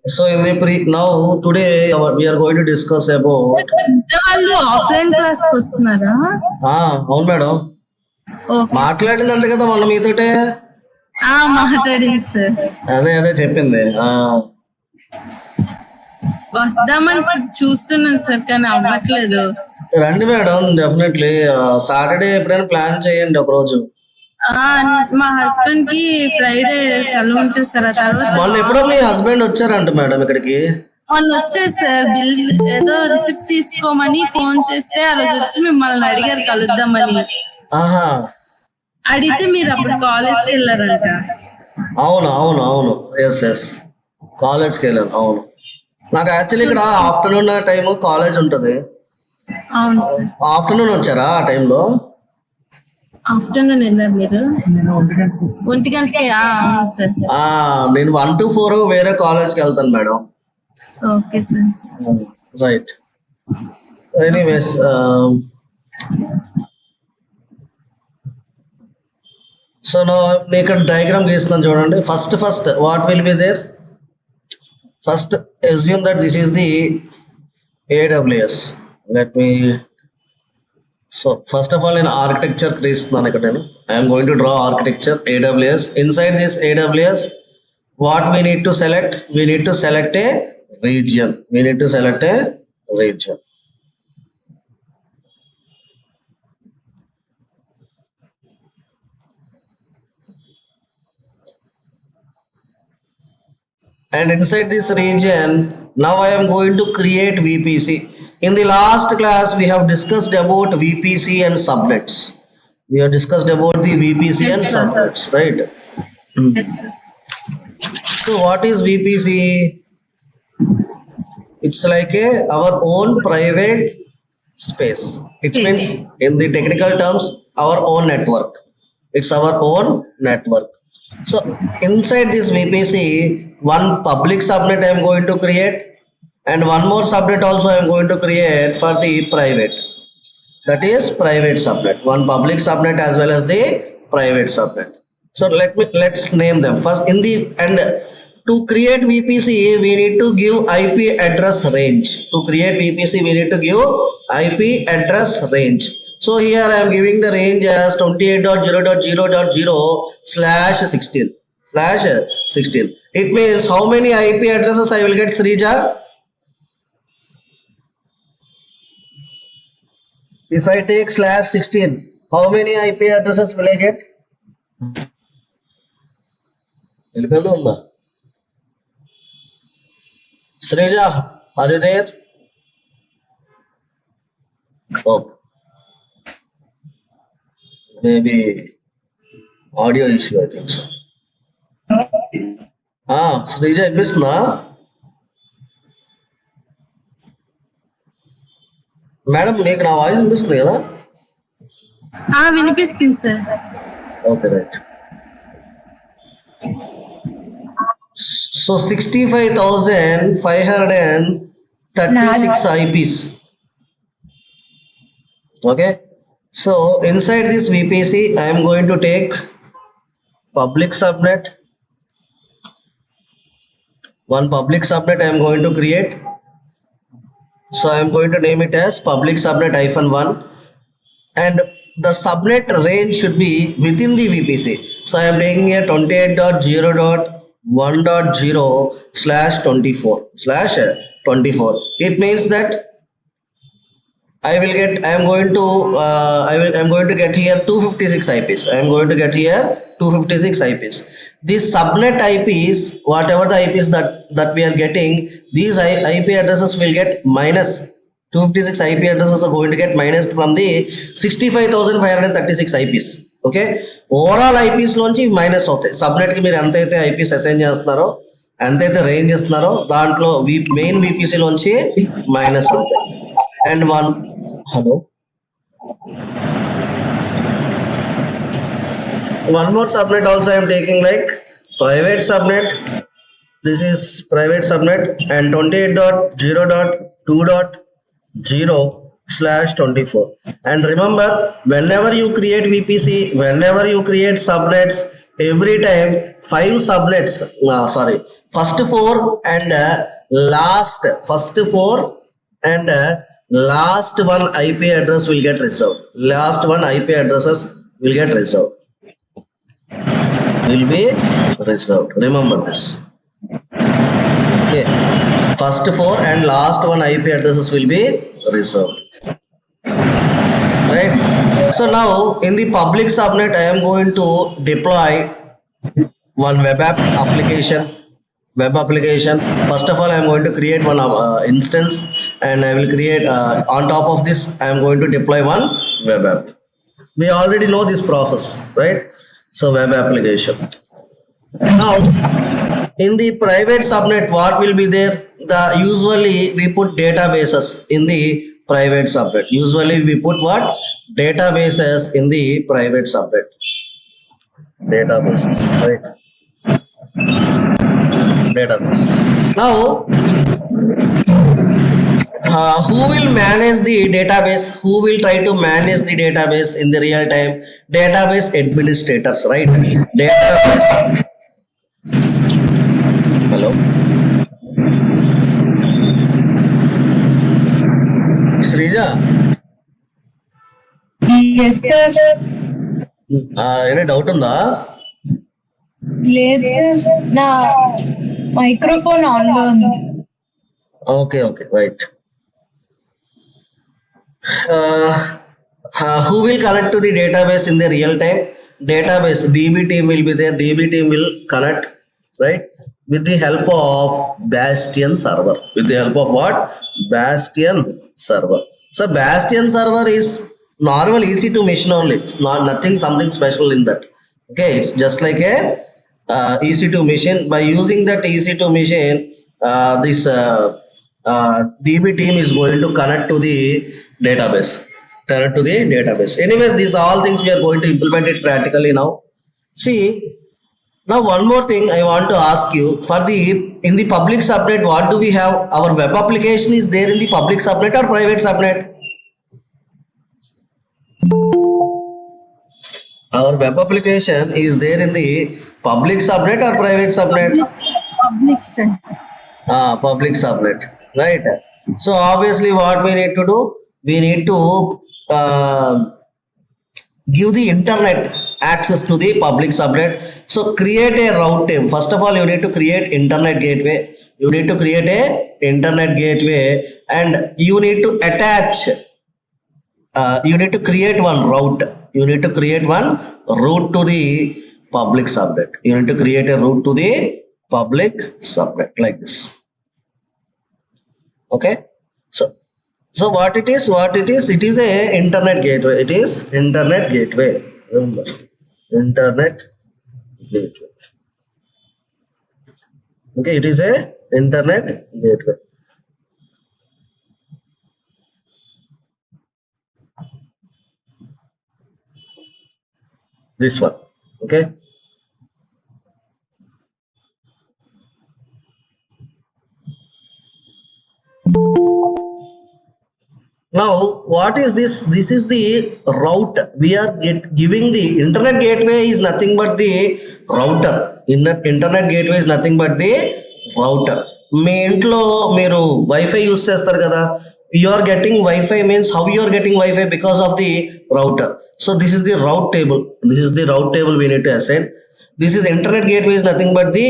So in the now today we are going to discuss about. వాళ్ళు offline class కి వస్తున్నారా? అవును madam, okay మాట్లాడిందంట కదా మొన్న మీతోటే. మాట్లాడింది సార్. అదే చెప్పింది. వస్తామని చూస్తున్నాను సార్, కానీ అవ్వట్లేదు. రండి మేడం, డెఫినెట్లీ సాటర్డే ఎప్పుడైనా ప్లాన్ చేయండి ఒక రోజు. మా హస్బెండ్ కి ఫ్రైడే సెలవు ఉంటుంది సార్. ఆ తర్వాత మొన్న ఎప్పుడో మీ హస్బెండ్ వచ్చారంట మేడం ఇక్కడికి. మొన్న వచ్చారు సార్, బిల్ ఏదో రిసిప్ట్ తీసుకోమని ఫోన్ చేస్తే ఆ రోజు వచ్చి మిమ్మల్ని అడిగారు కలుద్దామని. అడిగితే మీరు అప్పుడు కాలేజ్కి వెళ్ళారంట. అవును ఎస్ కాలేజ్కి వెళ్ళాను. అవును, నాకు యాక్చువల్లీ ఇక్కడ ఆఫ్టర్నూన్ టైం కాలేజ్ ఉంటుంది. అవును సార్. ఆఫ్టర్నూన్ వచ్చారా ఆ టైంలో? ఆఫ్టర్నూన్ వెళ్ళారు మీరు? 1 గంటకి. అవును సార్. నేను 1 to 4 వేరే కాలేజ్కి వెళ్తాను madam. Okay sir. Right. Anyways, so నేను ఇక్కడ డయాగ్రామ్ గీస్తున్నాను చూడండి. First what will be there? First assume that this is the AWS. Let me. So first of all, in architecture creationanu ikkada I am going to draw architecture AWS. Inside this AWS, what we need to select? We need to select a region. And inside this region, now I am going to create VPC. In the last class, we have discussed about VPC and subnets. Yes, Subnets, right? Yes, sir. So what is VPC? It's like our own private space. It means, in the technical terms, our own network. It's our own network. So inside this VPC, one public subnet I am going to create, and one more subnet also I am going to create for the private. That is private subnet. One public subnet as well as the private subnet. So let's name them first. To create VPC, we need to give IP address range. So here I am giving the range as 28.0.0.0/16. It means how many IP addresses I will get, Srija? If I take /16, how many IP addresses will I get? Srija, are you there? Okay. Maybe audio issue, I think so. Srija, వినిపిస్తుందా madam? మీకు నా voice వినిపిస్తుంది కదా? వినిపిస్తుంది sir. Okay, right. So 65,536 IPs. Okay. So inside this VPC, I am going to take public subnet. One public subnet I am going to create. So I am going to name it as public subnet -1, and the subnet range should be within the VPC. So I am taking here 28.0.10/24/24. It means that I am going to get here 256 IPs. These subnet IPs, whatever the IPs that we are getting, these IP addresses will get minus. 256 IP addresses are going to get minus from the 65,536 IPs. Okay, overall IPs లోంచి minus అవుతాయి. Subnet కి మీరు ఎంతైతే IPs assign చేస్తున్నారో, ఎంతైతే range ఇస్తున్నారో, దాంట్లో main VPC లోంచి మైనస్ అవుతాయి. And one more subnet also I am taking, like private subnet. This is private subnet, and 28.0.2.0/24. And remember, whenever you create VPC, whenever you create subnets, every time 5 subnets, sorry, first 4 and first 4 and last one IP address will get reserved. Last one IP addresses will get reserved. Will be reserved. Remember this. Okay. First 4 and last one IP addresses will be reserved. Right. So now in the public subnet, I am going to deploy one web application. First of all, I am going to create one instance, and I will create on top of this, I am going to deploy one web app. We already know this process, right? So web application. Now in the private subnet, what will be there? Usually we put databases in the private subnet. Usually we put what? Databases in the private subnet. Databases, right? Database. Now, who will manage the database? Who will try to manage the database in the real time? Database administrators, right? Database. Hello. Srija. Yes, sir. Any doubt ఉందా? లేదు sir, నా microphone on లో ఉంది. Okay, right. Who will connect to the database in the real time? Database DB team will be there. DB team will connect, right, with the help of Bastion server. With the help of what? Bastion server. So Bastion server is normal EC2 machine only. It's not nothing something special in that. Okay, it's just like a EC2 machine. By using that EC2 machine, this DB team is going to connect to the database. Anyways, these all things we are going to implement it practically now. See, now one more thing I want to ask you. In the public subnet, what do we have? Our web application is there in the public subnet or private subnet? Our web application is there in the public subnet or private subnet? Public sir. Public subnet, right? So obviously what we need to do? We need to give the internet access to the public subnet. So create a route table. First of all, you need to create internet gateway. And you need to attach. You need to create one route. You need to create one route to the public subnet. You need to create a route to the public subnet like this. Okay. So what it is? It is a internet gateway. It is internet gateway. Remember, internet gateway. Okay, it is a internet gateway. This one. Okay. Now, what is this? This is the route. We are giving the internet gateway is nothing but the router. Internet gateway is nothing but the router. మీ ఇంట్లో మీరు wifi use చేస్తారు కదా, you are getting Wi-Fi means how you are getting Wi-Fi? Because of the router. So this is the route table. We need to assign. This is internet gateway is nothing but the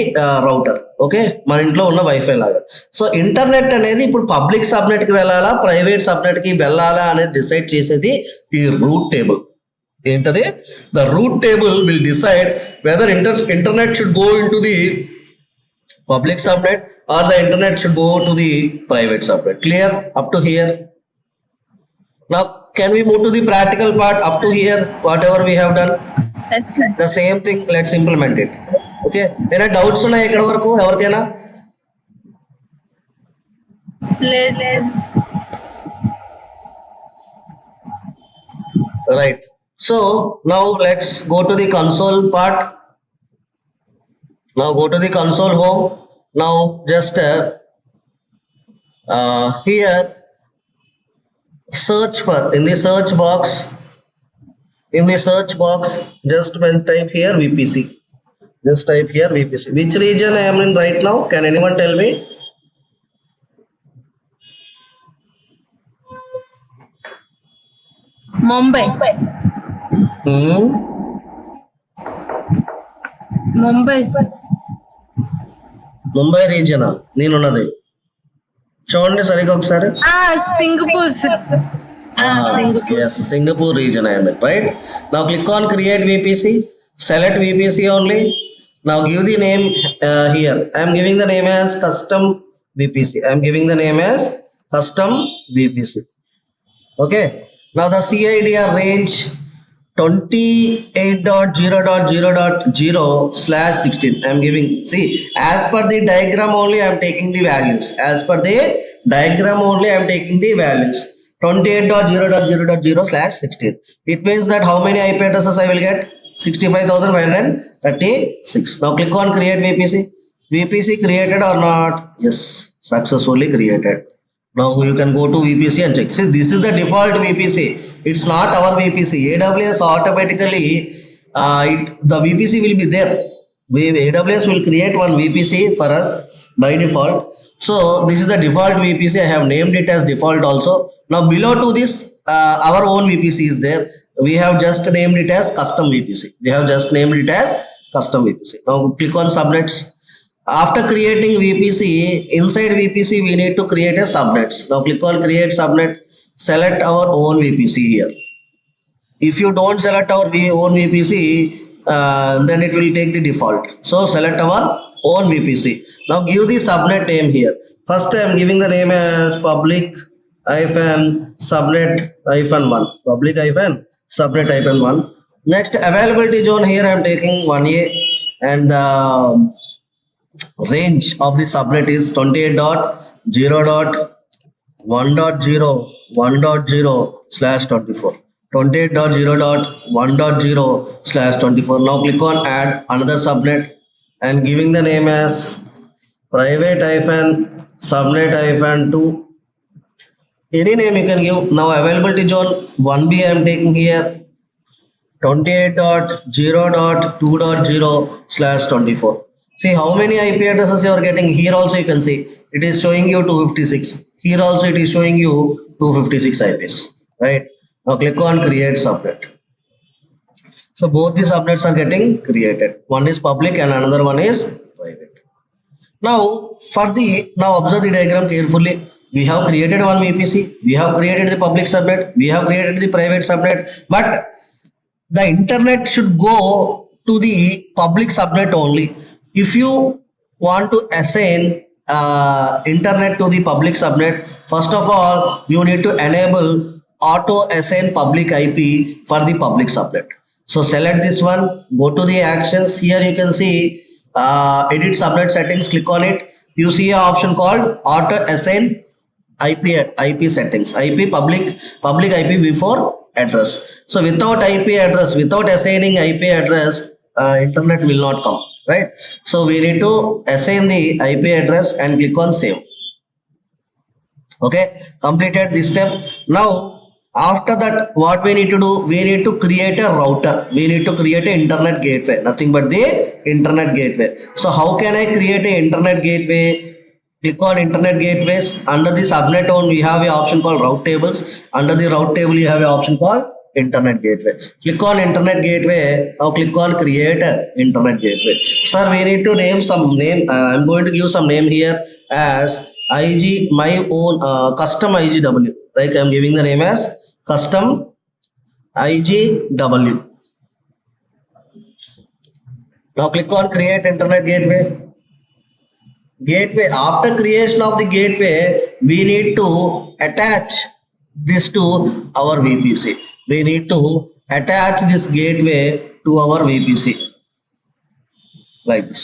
router. Okay, మన ఇంట్లో ఉన్న wifi లాగా. So internet అనేది ఇప్పుడు public subnet కి వెళ్ళాలా, private subnet కి వెళ్ళాలా అనేది డిసైడ్ చేసేది ఈ రూట్ టేబుల్. ఏంటది? The route table will decide whether internet should go in to the public subnet or the internet should go to the private subnet. Clear up to here? Now can we move to the practical part? Up to here, whatever we have done, That's right. the same thing, let's implement it. Okay, any doubts unnaya ikkada varaku evarkaina? Right, so now let's go to the console part. Now go to the console home. Now just here search for in the search box just when type here VPC. Just type here VPC. Which region I am in right now? Can anyone tell me? Mumbai. Mumbai. Mumbai రీజియనా నేనున్నది చూడండి సరిగా ఒకసారి Singapore. Singapore. Yes, Singapore region I am in, right? Now click on create VPC, select VPC only. Now give the name here. I am giving the name as custom VPC. I am giving the name as custom VPC. Okay. Now the CIDR range 28.0.0.0/16. I am giving, see, as per the diagram only I am taking the values. As per the diagram only I am taking the values. 28.0.0.0/16. It means that how many IP addresses I will get? 65,536. Now click on create VPC. VPC created or not? Yes, successfully created. Now you can go to VPC and check. See, this is the default VPC. It's not our VPC. AWS automatically, the VPC will be there. AWS will create one VPC for us by default. So this is the default VPC. I have named it as default also. Now below to this, our own VPC is there. We have just named it as custom VPC. Now click on subnets. After creating VPC, inside VPC we need to create a subnets. Now click on create subnet. Select our own VPC here. If you don't select our own VPC, then it will take the default. So select our own VPC. Now give the subnet name here. First I am giving the name as public-subnet-1. Public-subnet-1. Next availability zone here I am taking 1A, and range of the subnet is 28.0.1.0/24. 28.0.1.0/24. Now click on add another subnet and giving the name as private-subnet-2. Any name you can give. Now availability zone 1B I am taking here. 28.0.2.0/24. See how many IP addresses you are getting. Here also you can see it is showing you 256. Here also it is showing you 256 IPs, right? Now click on create subnet. So both the subnets are getting created. One is public and another one is private. Now observe the diagram carefully. We have created one VPC. We have created the public subnet. We have created the private subnet. But the internet should go to the public subnet only. If you want to assign internet to the public subnet, first of all you need to enable auto assign public IP for the public subnet. So select this one, go to the actions. Here you can see edit subnet settings. Click on it. You see an option called auto assign IP settings. IP public IPv4 address. So without IP address, without assigning IP address, internet will not come, right? So we need to assign the IP address and click on save. Okay, completed this step. Now after that, what we need to do? We need to create a router. We need to create an internet gateway. Nothing but the internet gateway. So how can I create an internet gateway? Click on internet gateways. Under the subnet one, we have an option called route tables. Under the route table, you have an option called internet gateway. Click on internet gateway. Now click on create internet gateway. Sir, we need to name some name. I'm going to give some name here as IG, my own custom IGW. Like I'm giving the name as custom IGW. Now click on create internet gateway. After creation of the gateway, we need to attach this to our VPC. We need to attach this gateway to our VPC like this.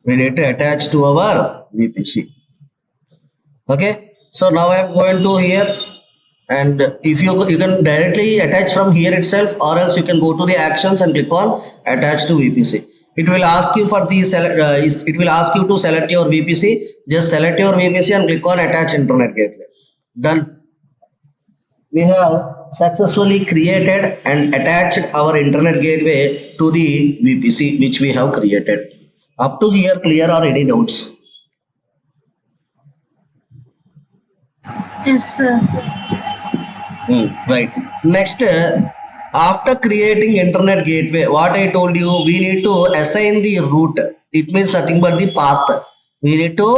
We need to attach to our VPC. Okay, so now I am going to here, and if you can directly attach from here itself, or else you can go to the actions and click on attach to VPC. It will ask you for the it will ask you to select your VPC. Just select your VPC and click on attach internet gateway. Done. We have successfully created and attached our internet gateway to the VPC which we have created. Up to here clear or any doubts? Yes, sir. Right. Next, after creating internet gateway, what I told you, we need to assign the route. It means nothing but the path. We need to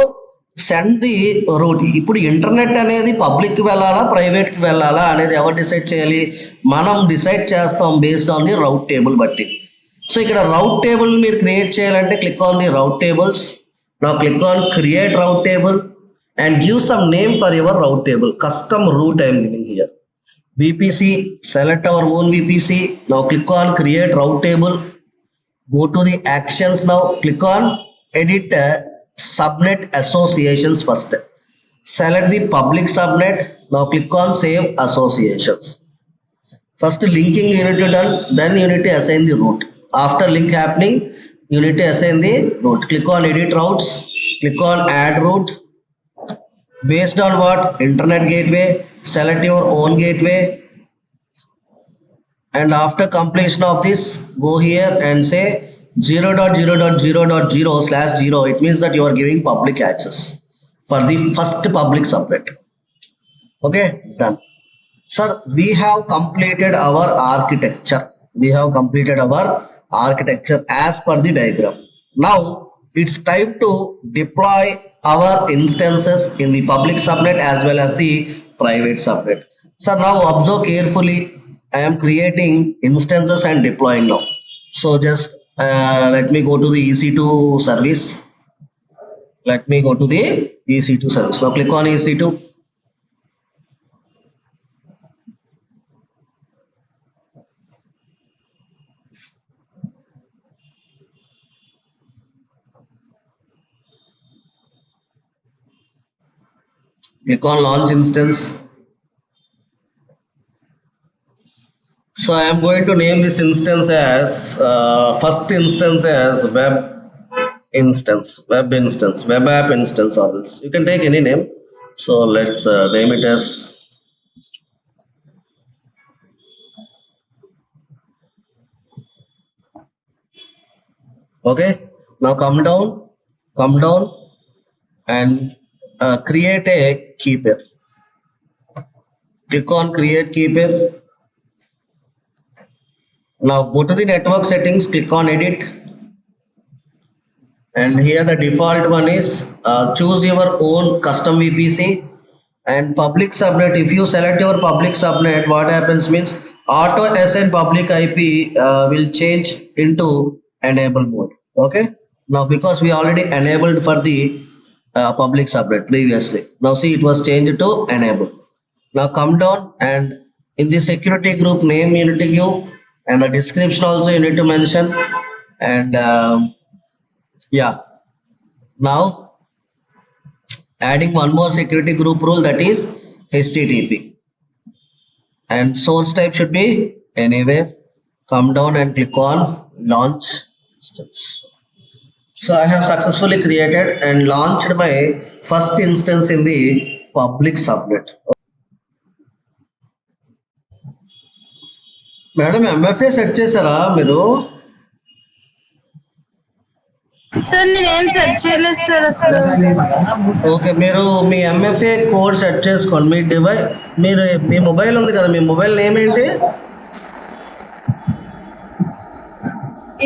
send the route. ఇప్పుడు internet అనేది public వెళ్ళాలా ప్రైవేట్కి వెళ్ళాలా అనేది ఎవరు decide చేయాలి? మనం decide చేస్తాం based on the route table బట్టి. సో ఇక్కడ రౌట్ టేబుల్ మీరు క్రియేట్ చేయాలంటే click on the route tables. నా click on create route table and give some name for your route table. Custom route I am giving here. VPC, select our own VPC. Now click on create route table. Go to the actions now. Click on edit subnet associations first. Select the public subnet. Now click on save associations. First linking you need to done. Then you need to assign the route. After link happening, you need to assign the route. Click on edit routes. Click on add route. Based on what? Internet gateway. Select your own gateway, and after completion of this, go here and say 0.0.0.0/0. It means that you are giving public access for the first public subnet. Okay, done. Sir, we have completed our architecture. We have completed our architecture as per the diagram. Now it's time to deploy our instances in the public subnet as well as the private subnet. So now observe carefully. I am creating instances and deploying now. So just let me go to the EC2 service. Let me go to the EC2 service. Now click on EC2. Click on launch instance. So I am going to name this instance as first instance as web instance, web app instance, or else you can take any name. So let's name it as okay. Now come down and create a key pair. Click on create key pair. Now go to the network settings, click on edit, and here the default one is choose your own custom VPC and public subnet. If you select your public subnet, what happens means auto assign public IP will change into enable mode. Okay, now because we already enabled for the public subnet previously, now see it was changed to enable. Now come down and in the security group name you need to give, and the description also you need to mention, and yeah, now adding one more security group rule, that is HTTP, and source type should be anywhere. Come down and click on launch steps. So I have successfully created and launched my first instance in the public subnet. Madam MFA set చేశారా మీరు? Sir నేనేం set చేయలేదు sir అసలు. Okay, మీరు మీ MFA code set చేసుకోండి. మీ mobile ఉంది కదా, మీ mobile name ఏంటి?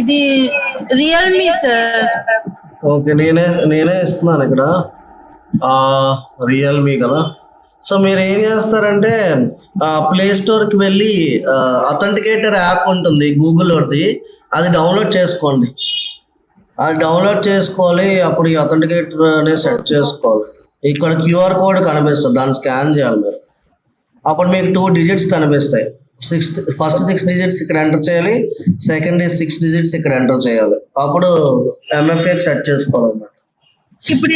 ఇది రియల్మీ సార్. ఓకే, నేనే ఇస్తున్నాను ఇక్కడ. రియల్మీ కదా. సో మీరు ఏం చేస్తారంటే ప్లే స్టోర్కి వెళ్ళి అథెంటికేటర్ యాప్ ఉంటుంది గూగుల్లోది, అది డౌన్లోడ్ చేసుకోండి. అది డౌన్లోడ్ చేసుకోవాలి. అప్పుడు ఈ అథెంటికేటర్ అనేది సెట్ చేసుకోవాలి. ఇక్కడ క్యూఆర్ కోడ్ కనిపిస్తుంది, దాన్ని స్కాన్ చేయాలి మీరు. అప్పుడు మీకు 2 digits కనిపిస్తాయి. ఫస్ట్ 6 digits ఇక్కడ ఎంటర్ చేయాలి, సెకండ్ 6 digits ఇక్కడ ఎంటర్ చేయాలి. అప్పుడు ఎంఎఫ్ఏ సెట్ చేసుకోవాలన్నమాట. ఇప్పుడు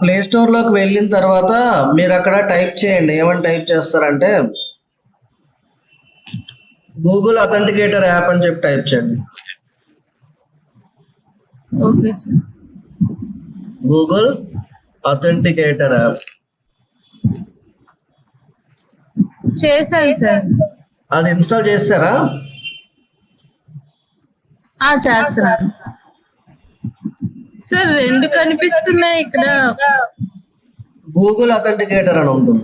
ప్లే స్టోర్ లోకి వెళ్ళిన తర్వాత మీరు అక్కడ టైప్ చేయండి. ఏమని టైప్ చేస్తారంటే గూగుల్ అథెంటికేటర్ యాప్ అని చెప్పి టైప్ చేయండి. Okay sir. Google authenticator app చేశాను సార్. అది ఇన్స్టాల్ చేస్తారా? చేస్తున్నాను సార్. 2 కనిపిస్తున్నాయి ఇక్కడ. గూగుల్ అథెంటికేటర్ అని ఉంటుంది.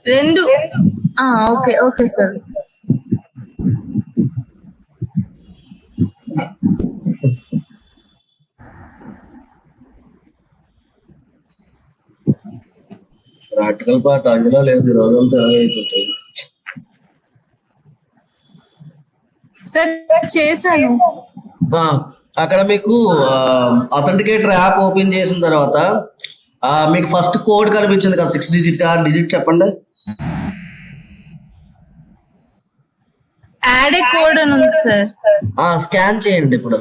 2 ఓకే సార్. ప్రాక్టికల్ పార్ట్ అందులో లేదు, ఈ రోజంతా అయిపోతాయి. సార్ చేశాను. అక్కడ మీకు అథెంటికేటర్ యాప్ ఓపెన్ చేసిన తర్వాత మీకు ఫస్ట్ కోడ్ కనిపించింది కదా, 6 డిజిట్ చెప్పండి. యాడ్ ఏ కోడ్ అని ఉంది సార్. స్కాన్ చేయండి. ఇప్పుడు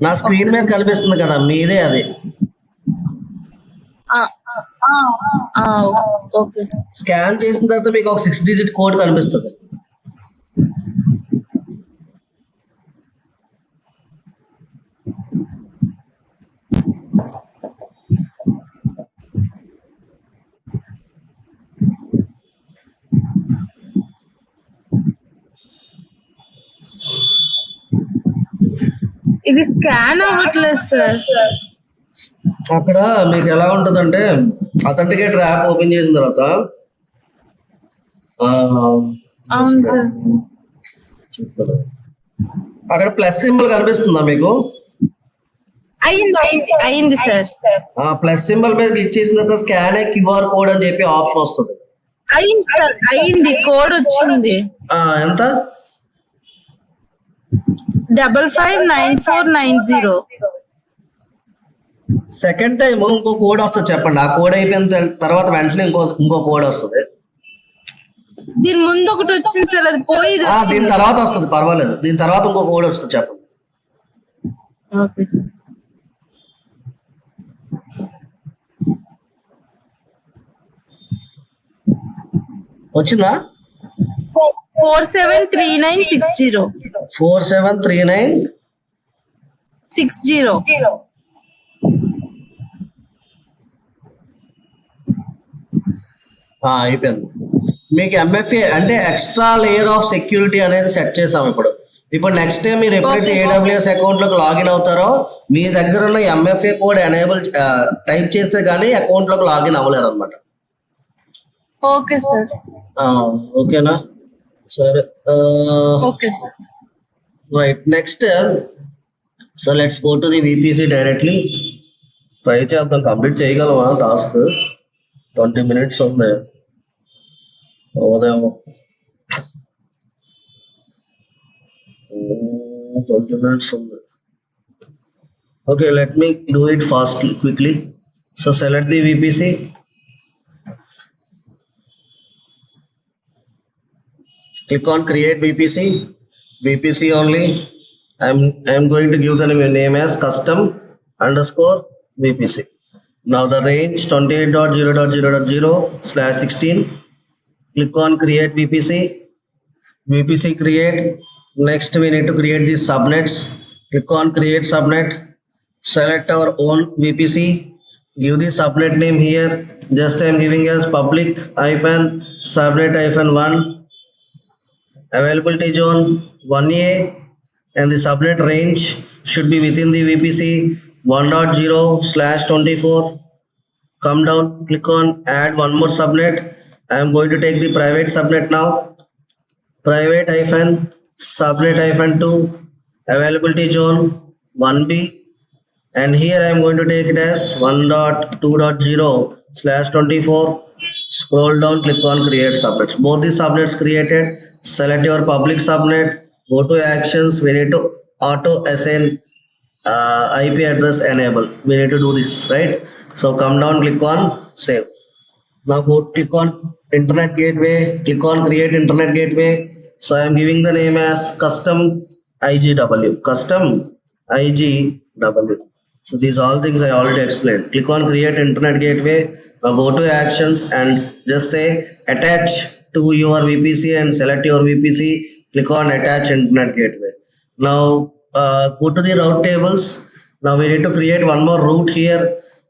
నా స్క్రీన్ మీద కనిపిస్తుంది కదా, మీదే అది. Okay sir. స్కాన్ చేసిన తర్వాత మీకు ఒక 6 డిజిట్ కోడ్ కనిపిస్తుంది. ఇది స్కాన్ అవ్వట్లేదు సార్. అక్కడ మీకు ఎలా ఉంటుందంటే, అథెంటికేటర్ యాప్ ఓపెన్ చేసిన తర్వాత అవును సార్, అక్కడ ప్లస్ సింబల్ కనిపిస్తుందా మీకు? అయింది సార్. ప్లస్ సింబల్ మీద క్లిక్ చేసిన తర్వాత స్కాన్ ఏ క్యూఆర్ కోడ్ అని చెప్పి ఆప్షన్ వస్తుంది. అయింది సార్, అయింది. కోడ్ వచ్చింది. ఎంత? 559490. సెకండ్ టైం ఇంకో కోడ్ వస్తుంది, చెప్పండి. ఆ కోడ్ అయిపోయిన తర్వాత వెంటనే ఇంకో కోడ్ వస్తుంది. దీని ముందు ఒకటి వచ్చింది సార్, అది పోయి దీని తర్వాత వస్తుంది, పర్వాలేదు. దీని తర్వాత ఇంకో కోడ్ వస్తుంది, చెప్పండి. Okay sir. వచ్చిందా? 473960. 473960. అయిపోయింది. మీకు ఎంఎఫ్ఏ అంటే ఎక్స్ట్రా లేయర్ ఆఫ్ సెక్యూరిటీ అనేది సెట్ చేసాం. ఇప్పుడు నెక్స్ట్ టైం మీరు ఎప్పుడైతే AWS అకౌంట్ లోకి లాగిన్ అవుతారో, మీ దగ్గర ఉన్న ఎంఎఫ్ఏ కోడ్ ఎనేబుల్ టైప్ చేస్తే కానీ అకౌంట్ లోకి లాగిన్ అవ్వలేరు అనమాట. Okay sir. ఓకేనా? సరే. Okay sir. Right. Next, so let's go to the VPC directly. Try చేద్దాం, కంప్లీట్ చేయగలమా టాస్క్? 20 minutes ఉంది. అవదేమో. 20 minutes ఉంది. Okay, let me do it quickly. So select the VPC. Click on create VPC only. I'm going to give the name as custom _ VPC. Now the range 28.0.0.0/16. Click on create VPC create. Next we need to create these subnets. Click on create subnet. Select our own VPC. Give the subnet name here. Just I am giving as public -subnet-1. Availability zone 1A, and the subnet range should be within the VPC 1.0/24. Come down, click on add one more subnet. I am going to take the private subnet now. Private -subnet-2, availability zone 1B, and here I am going to take it as 1.2.0/24. Scroll down, click on create subnets. Both the subnets created. Select your public subnet, go to actions. We need to auto assign IP address enable. We need to do this, right? So come down, click on save. Now go click on internet gateway, click on create internet gateway. So I am giving the name as custom IGW. So these all things I already explained. Click on create internet gateway. Now go to actions and just say attach to your VPC and select your VPC. Click on attach internet gateway. Now go to the route tables. Now we need to create one more route here.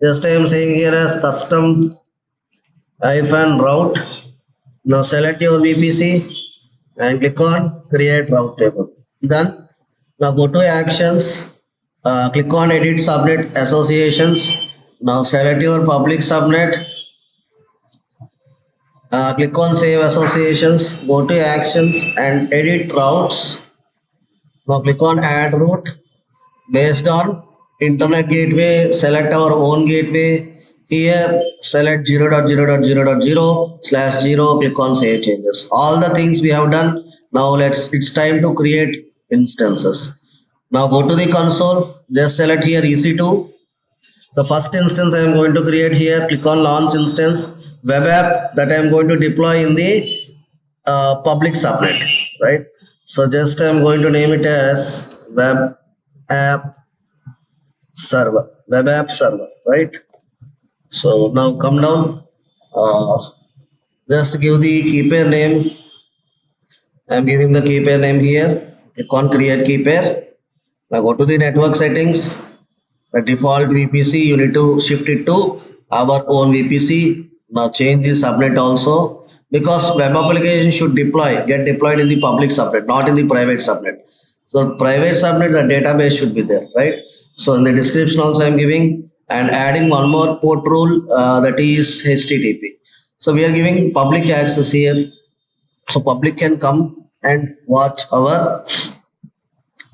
Just I am saying here as custom -route. Now select your VPC, and click on create route table. Done. Now go to actions, click on edit subnet associations. Now select your public subnet, click on save associations, go to actions and edit routes. Now click on add route. Based on internet gateway, select our own gateway. Here select 0.0.0.0/0, click on save changes. All the things we have done. Now it's time to create instances. Now go to the console, just select here EC2. The first instance I am going to create here, click on launch instance, web app that I am going to deploy in the public subnet, right? So just I am going to name it as web app server, right? So now come down, just give the key pair name. I am giving the key pair name here. Click on create key pair. Now go to the network settings. The default VPC, you need to shift it to our own VPC. Now change the subnet also, because web application should get deployed in the public subnet, not in the private subnet. So private subnet, the database should be there, right? So in the description also I am giving and adding one more port rule, that is HTTP. So we are giving public access here, so public can come and watch our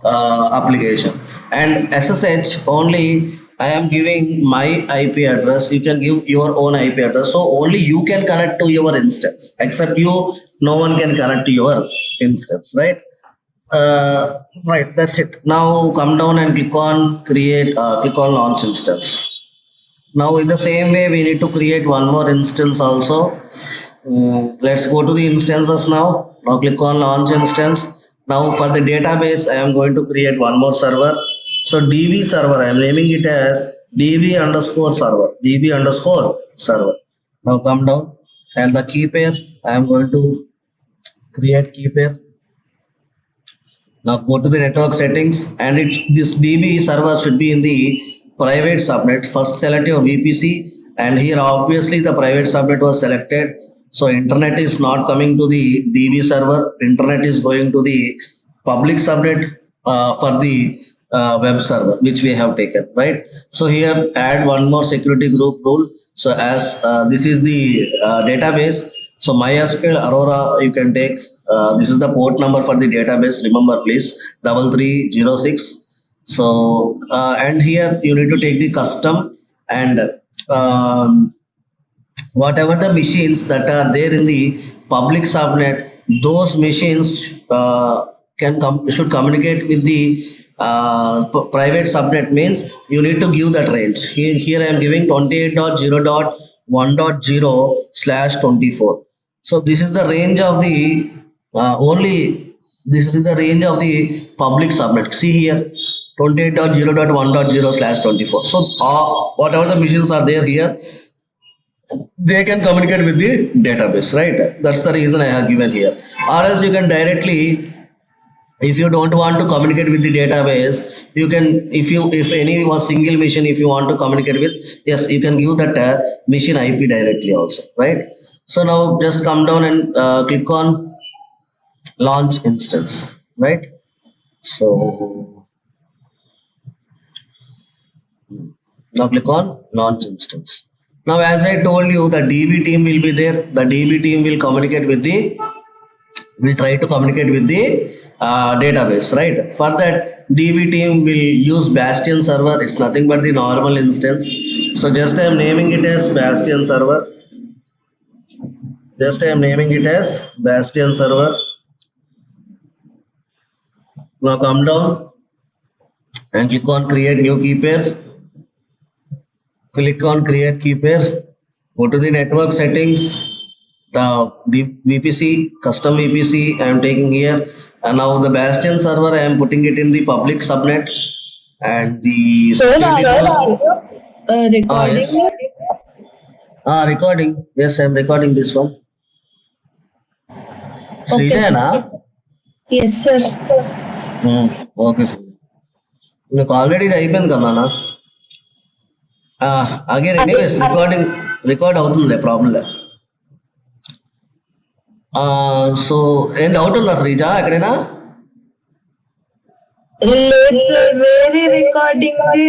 application. And SSH only I am giving my IP address. You can give your own IP address, so only you can connect to your instance. Except you, no one can connect to your instance, right? Right, that's it. Now come down and click on create, click on launch instance. Now in the same way we need to create one more instance also. Let's go to the instances now. Now click on launch instance. Now for the database I am going to create one more server. So DB server, I am naming it as DB underscore server. Now come down and the key pair, I am going to create key pair. Now go to the network settings and this DB server should be in the private subnet. First select your VPC, and here obviously the private subnet was selected. So internet is not coming to the DB server. Internet is going to the public subnet for the web server, which we have taken, right? So here add one more security group rule. So as this is the database, so MySQL Aurora you can take. This is the port number for the database. Remember, please, 3306. So and here you need to take the custom and whatever the machines that are there in the public subnet, those machines should communicate with the private subnet. Means you need to give that range. Here I am giving 28.0.1.0/24. So this is the range of the this is the range of the public subnet. See here, 28.0.1.0/24. So whatever the machines are there here, they can communicate with the database, right? That's the reason I have given here. Or else you can directly, if you don't want to communicate with the database, you can, if any was single machine, if you want to communicate with, yes, you can give that machine IP directly also, right? So now just come down and click on launch instance, right? So now click on launch instance. Now as I told you, the DB team will be there. The DB team will communicate with the, will try to communicate with the database, right? For that, DB team will use Bastion server. It's nothing but the normal instance. So just I am naming it as Bastion server. Now come down and click on create new key pair. Click on create key pair. Go to the network settings. The VPC, custom VPC I am taking here, and now the Bastion server I am putting it in the public subnet, and the security Recording. yes. Recording. Yes, I am recording this one. Srijana? Yes, sir. Okay, sir. మీకు already అయిపోయింది కదా నాన్న. Again anyways record అవుతుందిలే, problem లే. So ఏం doubt ఉందా శ్రీజ ఎక్కడైనా? లేదు sir, వేరే రికార్డింగ్ ది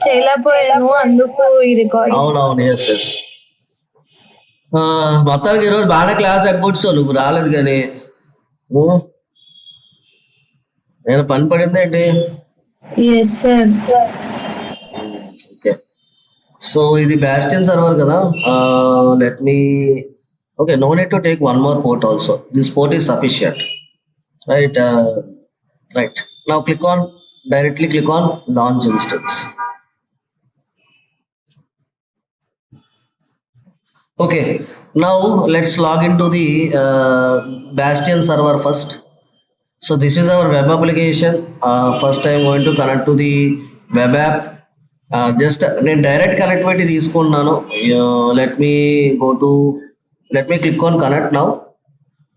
చేయలేకపోయాను, అందుకు ఈ రికార్డింగ్. అవునవును, ఎస్ ఎస్. మొత్తానికి ఈరోజు బాగానే క్లాస్ ఎగ్గొచ్చావు, నువ్వు రాలేదు కానీ. నేను పని పడింది ఏంటి? Yes sir. ఓకే, సో ఇది Bastion server కదా. Let me, okay, no need to take one more port also, this port is sufficient, right? Right, now directly click on launch instance. Okay, now let's log into the Bastion server first. So this is our web application. First I am going to connect to the web app. Just నేను direct connectivity తీసుకుంటున్నాను. let me click on connect now.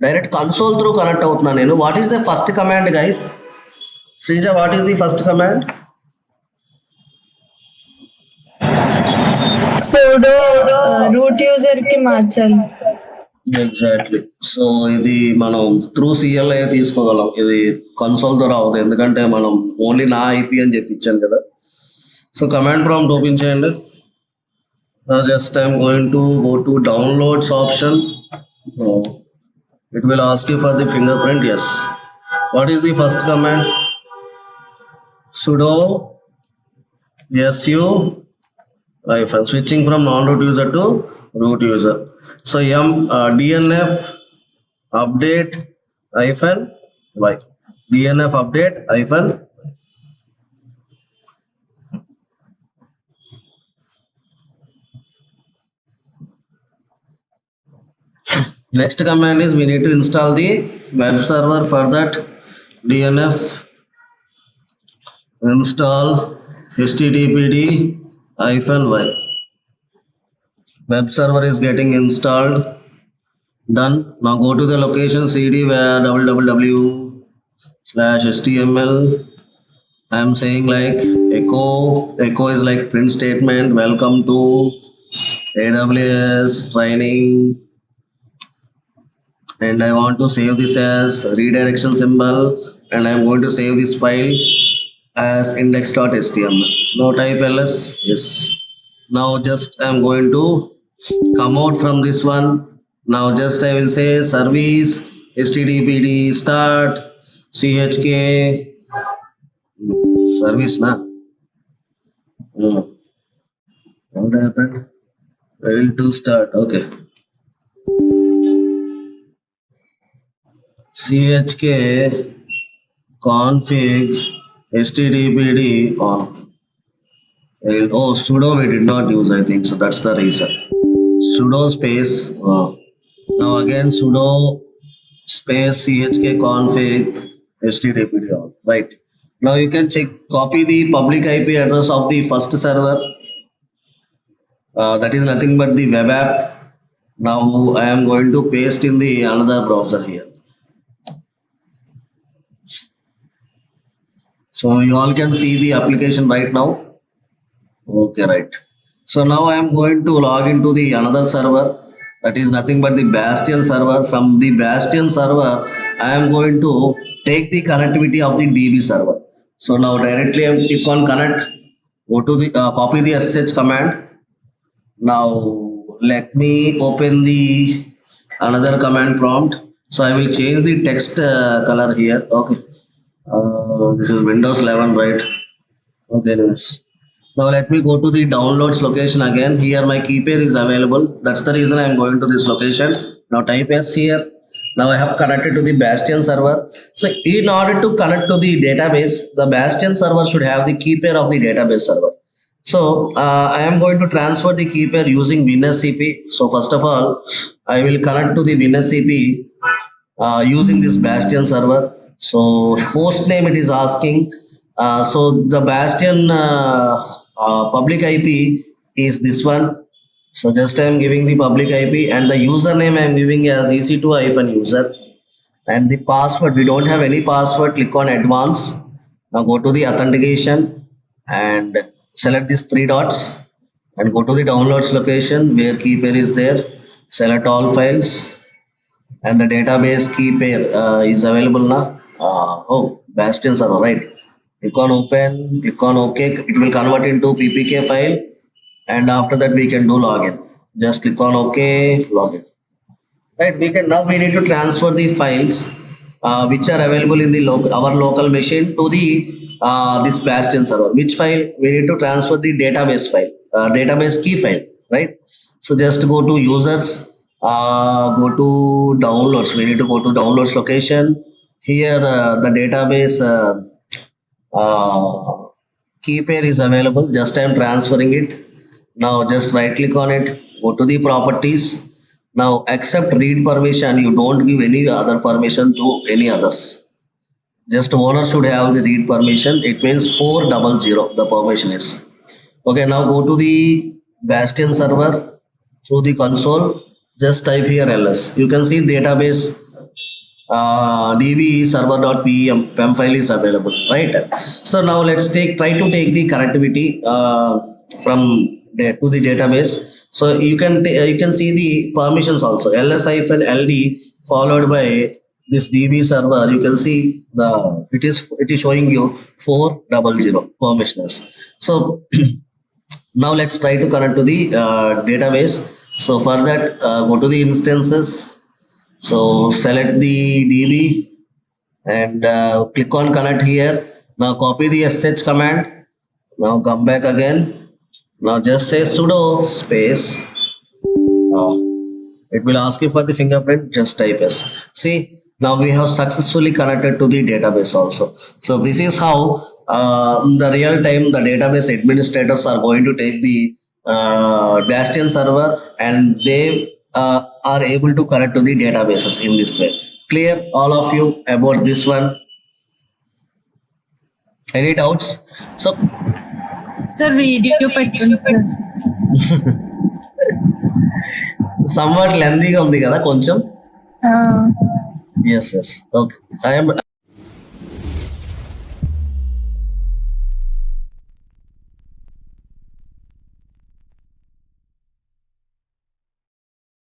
Direct console through connect అవుతున్నాను నేను. What is the first command guys? Sreeja, what is the first command? Pseudo root user కి మార్చాలి. Exactly. So ఇది మనం through CLI తీసుకోగలం, ఇది console ద్వారా అవుతుంది, ఎందుకంటే మనం ఓన్లీ నా IP అని చెప్పి ఇచ్చాను కదా. సో కమాండ్ ప్రాంప్ట్ ఓపెన్ చేయండి. Just I'm going to go to downloads option. It will ask you for the fingerprint. Yes. What is the first command? sudo su hyphen, switching from non-root user to root user. So dnf update hyphen y, dnf update hyphen. Next command is we need to install the web server. For that, dnf install httpd hyphen y. Web server is getting installed. Done. Now go to the location cd where www/html. I am saying like echo is like print statement. Welcome to AWS training, and I want to save this as redirection symbol, and I am going to save this file as index.html. No type ls. Yes. Now just I am going to come out from this one. Now just I will say service httpd start chk service na. What happened? Failed to start. Okay. chk config httpd on. Oh, sudo we did not use, I think so, that's the reason. Sudo space now again sudo space chk config httpd on. Right, now you can check, copy the public IP address of the first server. That is nothing but the web app. Now I am going to paste in the another browser here. So you all can see the application right now. Okay, right. So now I am going to log into the another server, that is nothing but the Bastion server. From the Bastion server I am going to take the connectivity of the DB server. So now directly I click on connect, go to the copy the SSH command. Now let me open the another command prompt. So I will change the text color here. Okay, this is Windows 11, right? Okay, anyways. Now let me go to the downloads location again. Here my key pair is available, that's the reason I am going to this location. Now type s here. Now I have connected to the Bastion server. So in order to connect to the database, the Bastion server should have the key pair of the database server. So I am going to transfer the key pair using WinSCP. So first of all I will connect to the WinSCP using this Bastion server. So host name it is asking. So the Bastion public IP is this one. So just I am giving the public IP, and the username I am giving as ec2-user, and the password, we don't have any password. Click on advanced. Now go to the authentication and select these three dots and go to the downloads location where key pair is there. Select all files and the database key pair is available now. Oh, Bastion server, right? Click on open, click on OK. It will convert into PPK file, and after that we can do login. Just click on OK, login. Right, we need to transfer the files which are available in the our local machine to the this Bastion server. Which file? We need to transfer the database file, database key file, right? So just go to users, go to downloads. We need to go to downloads location. Here the database key pair is available. Just I am transferring it. Now just right click on it, go to the properties. Now accept read permission. You don't give any other permission to any others. Just owner should have the read permission. It means 400 the permission is. Okay, now go to the Bastion server through the console. Just type here ls. You can see database db server.pem file is available, right? So now let's try to take the connectivity from there to the database. So you can see the permissions also, ls-ld followed by this db server. You can see it is showing you 400 permissions. So now let's try to connect to the database. So for that, go to the instances. So select the DB and click on connect here. Now copy the sh command. Now come back again. Now just say sudo space. It will ask you for the fingerprint. Just type s. See, now we have successfully connected to the database also. So this is how the real time the database administrators are going to take the Bastion server, and they are able to connect to the databases in this way. Clear all of you about this one? Any doubts? So sir video పెట్టండి sir. somewhat lengthy గా ఉంది కదా కొంచెం. Yes. Okay.